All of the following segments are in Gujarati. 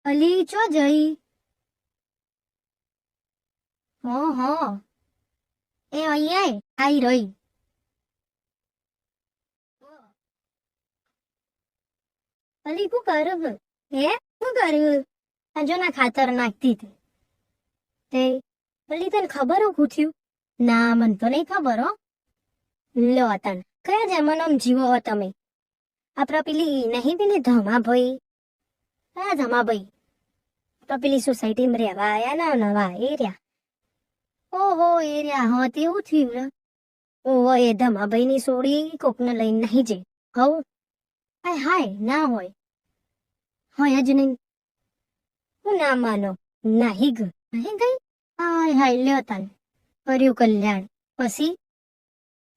અલી ચો જઈ? હો એ અહીંયા આઈ રહી. અલી શું કરું? હે શું કર્યું? આ જો ના ખાતર નાખતી હતી તે. અલી તને ખબર હો પૂછ્યું? ના મને તો નહીં ખબર હો. લો તન કયા જમાનામાં જીવો હો તમે? આપણા પેલી નહીં પેલી ધમાભાઈ, હા ધમાભાઈ તો પેલી સોસાયટીમાં રહેવા આયા ના નવા એ રહ્યા. ઓહો એ રહ્યા. હા તેવું થયું ને. ઓહો એ ધમાભાઈ ની સોડી કોકને લઈને નહીં જઈ. હવ હાય હાય ના હોય. હોય જ નહીં. હું ના માનો. નહીં ગઈ. નહીં ગઈ? હાય હાય લ્યો તાન કર્યું કલ્યાણ. પછી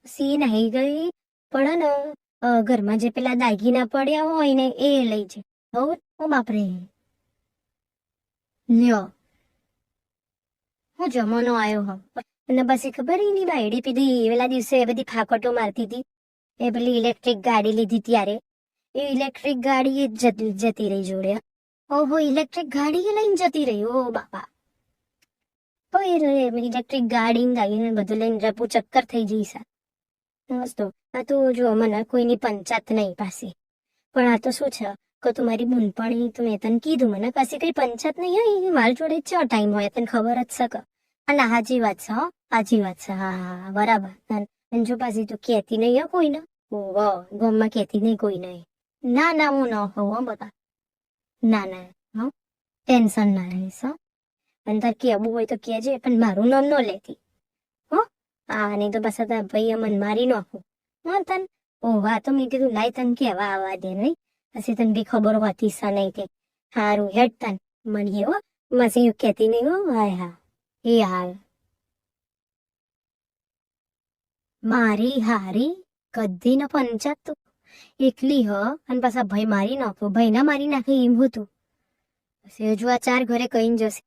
સી નહીં ગઈ પણ ને ઘરમાં જે પેલા દાગીના પડ્યા હોય ને એ લઈ જાય. હવ ઓ બાપરે લ્યો હું જમાનો આવ્યો હ. અને પછી ખબર એની બાયડી પીધી પેલા દિવસે બધી ફાકટો મારતી હતી. એ પેલી ઇલેક્ટ્રિક ગાડી લીધી ત્યારે એ ઇલેક્ટ્રિક ગાડી જતી રહી જોડે. ઓહો ઇલેક્ટ્રિક ગાડી લઈને જતી રહી. ઓ બાપા તો એ ઇલેક્ટ્રિક ગાડી ગાડીને બધું લઈને રપુ ચક્કર થઈ જઈશ. મસ્તો આ તો જો મને કોઈની પંચાયત નહીં પાસે. પણ આ તો શું છે કે તું મારી બૂનપણી તો મેં તને કીધું મને પાસે કઈ પંચાયત નહીં હોય. મારી જોડે ચો ટાઈમ હોય તને ખબર જ છે. અને હાજી વાત છે. હો હાજી વાત છે. હા બરાબર. અને જો પાછી તું કહેતી નહીં હો કોઈને. ઓહો ગામમાં કહેતી નહીં કોઈ નહીં. ના ના હું ન હોઉં બધા. ના ના હા ટેન્શન ના લઈશ. હો અને તાર કહેવું હોય તો કહેજે પણ મારું નામ ન લેતી. હો હા નહીં તો પાછા તાર ભાઈ મન મારી નાખું. હા તન ઓહ આ તો મેં કીધું લાઈ તને કહેવા આવવા દે નહીં. પછી તને બી ખબર હોતી સા નહીં તે. હારું હેડ તન મળીએ હો. માસી એવું કહેતી નહીં હો. હાય હા એ હાલ મારી હારી કદી ન પંચાયત તું એકલી હ. અને પાછા ભાઈ મારી નાખો. ભાઈ ના મારી નાખે એમ હતું. પછી હજુ આ ચાર ઘરે કહીને જશે